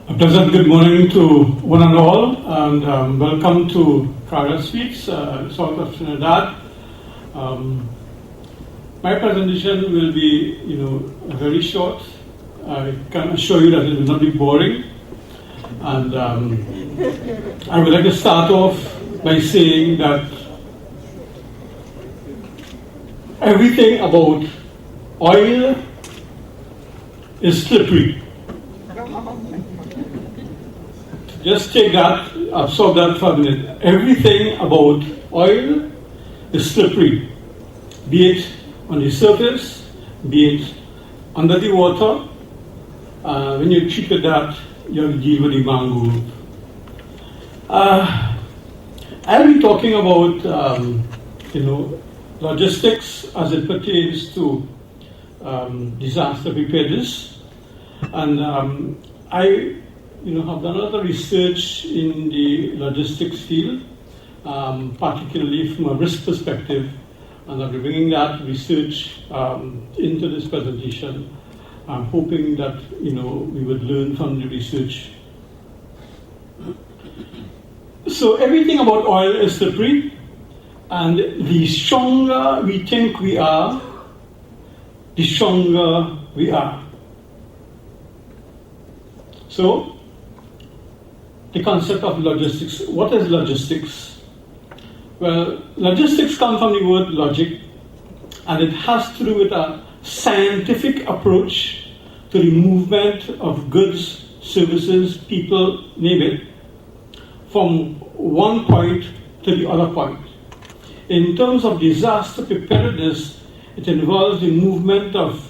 A pleasant good morning to one and all, and welcome to Cara Suites, south of Trinidad. My presentation will be, very short. I can assure you that it will not be boring. And I would like to start off by saying that everything about oil is slippery. Just take that, absorb that for a minute. Everything about oil is slippery, be it on the surface, be it under the water. When you treat with that, you have to deal with the mangrove. I'll be talking about, logistics as it pertains to disaster preparedness, and I have done a lot of research in the logistics field, particularly from a risk perspective, and I'll be bringing that research into this presentation. I'm hoping that we would learn from the research. So everything about oil is slippery, and the stronger we think we are, the stronger we are. So, the concept of logistics. What is logistics? Well, logistics comes from the word logic, and it has to do with a scientific approach to the movement of goods, services, people, name it, from one point to the other point. In terms of disaster preparedness, it involves the movement of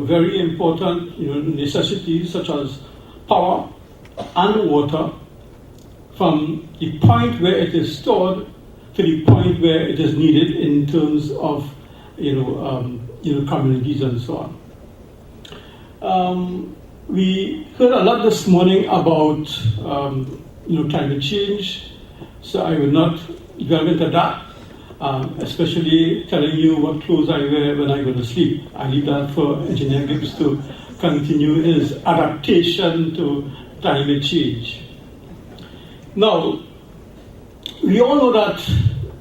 very important necessities such as power and water from the point where it is stored to the point where it is needed in terms of communities and so on. We heard a lot this morning about climate change, so I will not delve into that, especially telling you what clothes I wear when I go to sleep. I leave that for Engineer Gibbs to continue his adaptation to climate change. Now, we all know that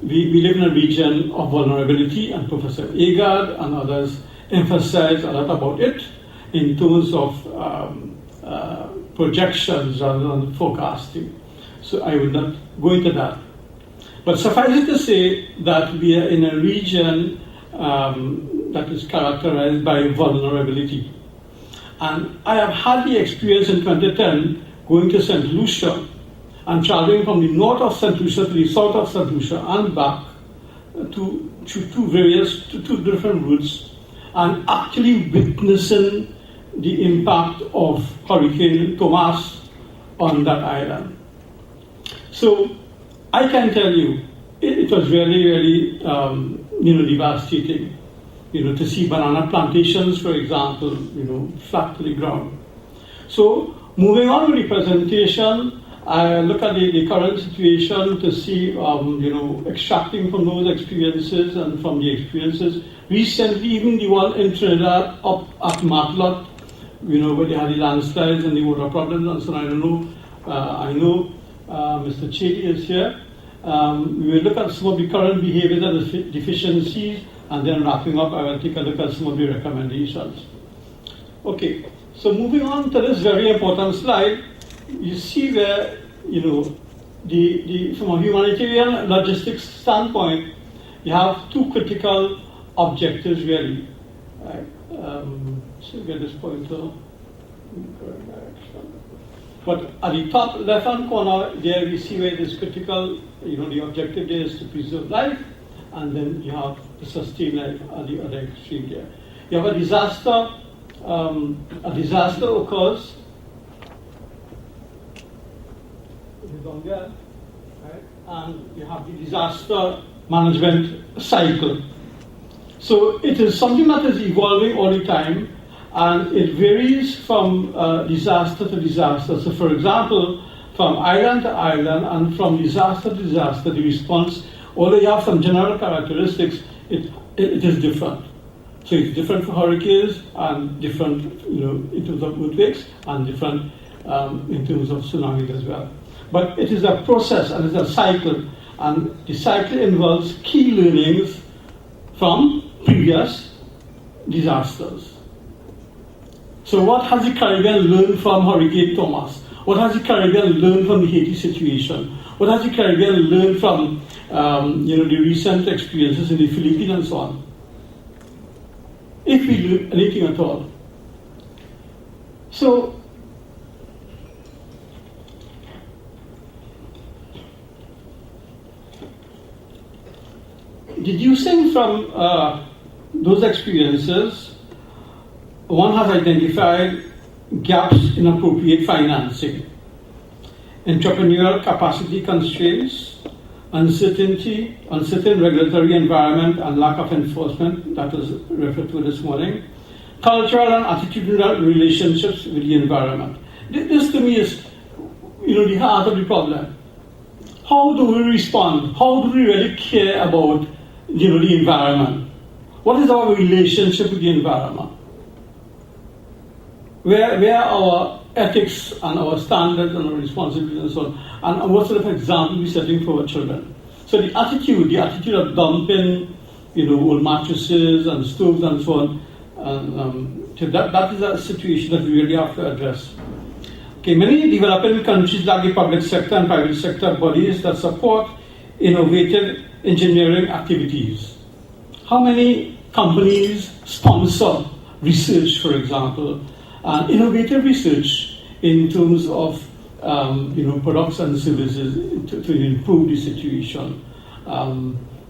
we live in a region of vulnerability, and Professor Agard and others emphasize a lot about it in terms of projections rather than forecasting. So I will not go into that. But suffice it to say that we are in a region that is characterized by vulnerability. And I have had the experience in 2010 going to St. Lucia and traveling from the north of St. Lucia to the south of St. Lucia and back to two different routes, and actually witnessing the impact of Hurricane Thomas on that island. So I can tell you, it was really, really, devastating. To see banana plantations, for example, flat to the ground. So, moving on with the presentation, I look at the current situation to see, extracting from those experiences and from the experiences. Recently, even the one in Trinidad up at Matlot, where they had the landslides and the water problems and so on. I know Mr. Chetty is here. We will look at some of the current behaviors and deficiencies, and then wrapping up, I will take a look at some of the recommendations. Okay, so moving on to this very important slide, you see where, from a humanitarian logistics standpoint, you have two critical objectives really. Right? So get this pointer in the correct direction. But at the top left-hand corner, there we see where it is critical, the objective there is to preserve life, and then you have to sustain life at the other extreme there. You have a disaster occurs, down there, right? And you have the disaster management cycle. So it is something that is evolving all the time, and it varies from disaster to disaster. So for example, from island to island and from disaster to disaster, the response, although you have some general characteristics, it is different. So it's different for hurricanes and different, in terms of earthquakes, and different in terms of tsunamis as well. But it is a process and it's a cycle, and the cycle involves key learnings from previous disasters. So what has the Caribbean learned from Hurricane Thomas? What has the Caribbean learned from the Haiti situation? What has the Caribbean learned from the recent experiences in the Philippines and so on? If we learn anything at all. So, deducing from those experiences, one has identified gaps in appropriate financing, entrepreneurial capacity constraints, uncertain regulatory environment and lack of enforcement, that was referred to this morning, cultural and attitudinal relationships with the environment. This to me is, the heart of the problem. How do we respond? How do we really care about, the environment? What is our relationship with the environment? Where are our ethics and our standards and our responsibilities and so on? And what sort of example we're setting for our children? So the attitude of dumping, old mattresses and stoves and so on, so that is a situation that we really have to address. Okay, many developing countries lack the public sector and private sector bodies that support innovative engineering activities. How many companies sponsor research, for example, and innovative research in terms of products and services to improve the situation,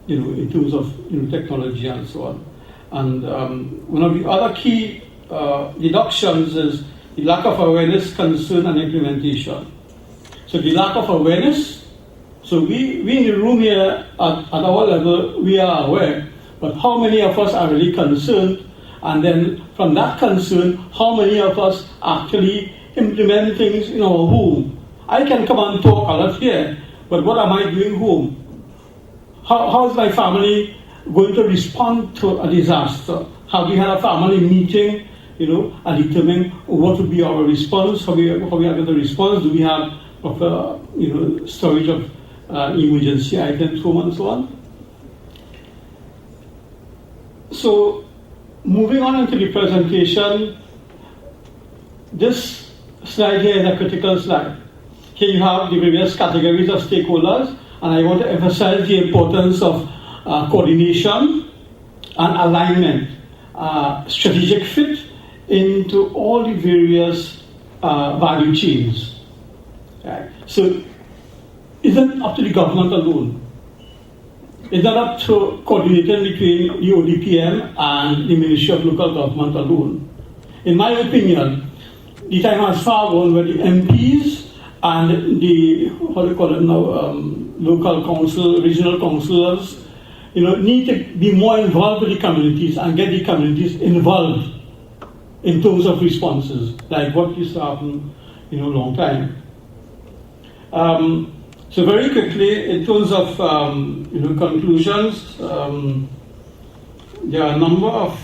in terms of technology and so on. And one of the other key deductions is the lack of awareness, concern, and implementation. So the lack of awareness. So we in the room here at our level, we are aware, but how many of us are really concerned? And then from that concern, how many of us actually implement things in our home? I can come and talk a lot here, but what am I doing home? How is my family going to respond to a disaster? Have we had a family meeting, and determine what would be our response? How we are going to respond? Do we have proper, storage of emergency items, home and so on? So, moving on into the presentation, this slide here is a critical slide. Here you have the various categories of stakeholders, and I want to emphasize the importance of coordination and alignment, strategic fit into all the various value chains. Right? So, it's not up to the government alone. It's not up to coordinating between the ODPM and the Ministry of Local Government alone. In my opinion, the time has far gone where the MPs and the, local council, regional councillors, need to be more involved with the communities and get the communities involved in terms of responses, like what used to happen, long time. So very quickly, in terms of conclusions, there are a number of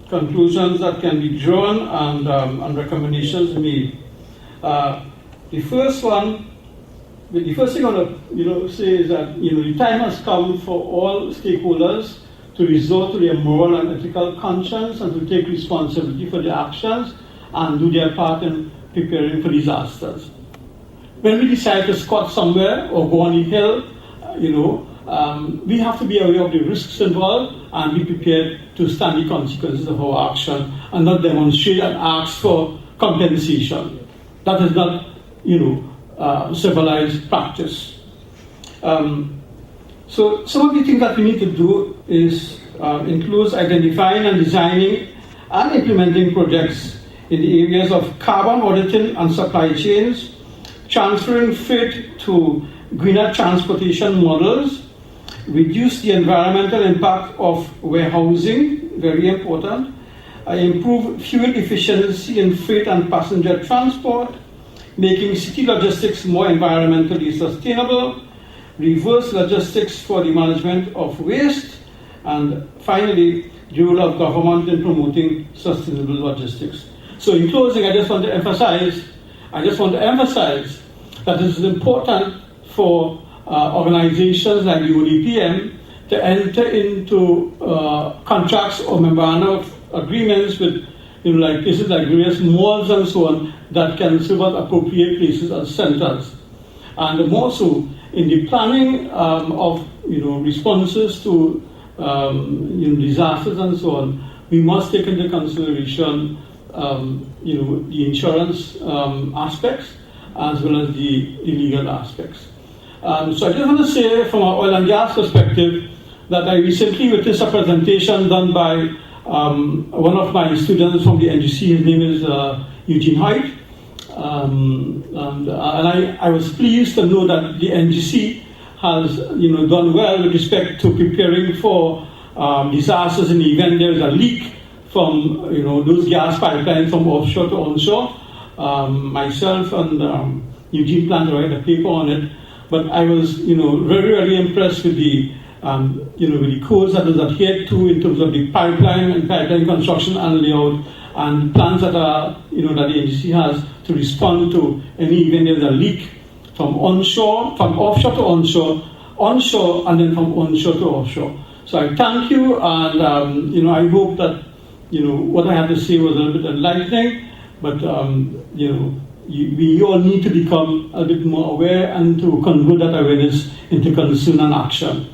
conclusions that can be drawn and recommendations made. The first thing I want to say is that the time has come for all stakeholders to resort to their moral and ethical conscience and to take responsibility for their actions and do their part in preparing for disasters. When we decide to squat somewhere or go on a hill, we have to be aware of the risks involved and be prepared to stand the consequences of our action and not demonstrate and ask for compensation. That is not, civilized practice. So some of the things that we need to do is includes identifying and designing and implementing projects in the areas of carbon auditing and supply chains, transferring freight to greener transportation models, reduce the environmental impact of warehousing, very important, improve fuel efficiency in freight and passenger transport, making city logistics more environmentally sustainable, reverse logistics for the management of waste, and finally, the role of government in promoting sustainable logistics. So in closing, I just want to emphasize that it is important for organizations like the ODPM to enter into contracts or memorandum of agreements with like places like various malls and so on that can serve as appropriate places as centers. And more so in the planning of responses to disasters and so on, we must take into consideration the insurance aspects as well as the legal aspects. So I just want to say from an oil and gas perspective that I recently witnessed a presentation done by one of my students from the NGC. His name is Eugene Hoyt. And I was pleased to know that the NGC has done well with respect to preparing for disasters in the event there is a leak from those gas pipelines from offshore to onshore. Myself and Eugene planned to write a paper on it, but I was very, very impressed with the with the codes that was adhered to in terms of the pipeline and pipeline construction and layout, and plans that are that the NGC has to respond to any event there's a leak from offshore to onshore, and then from onshore to offshore. So I thank you, and I hope that what I had to say was a little bit enlightening, but we all need to become a bit more aware and to convert that awareness into concern and action.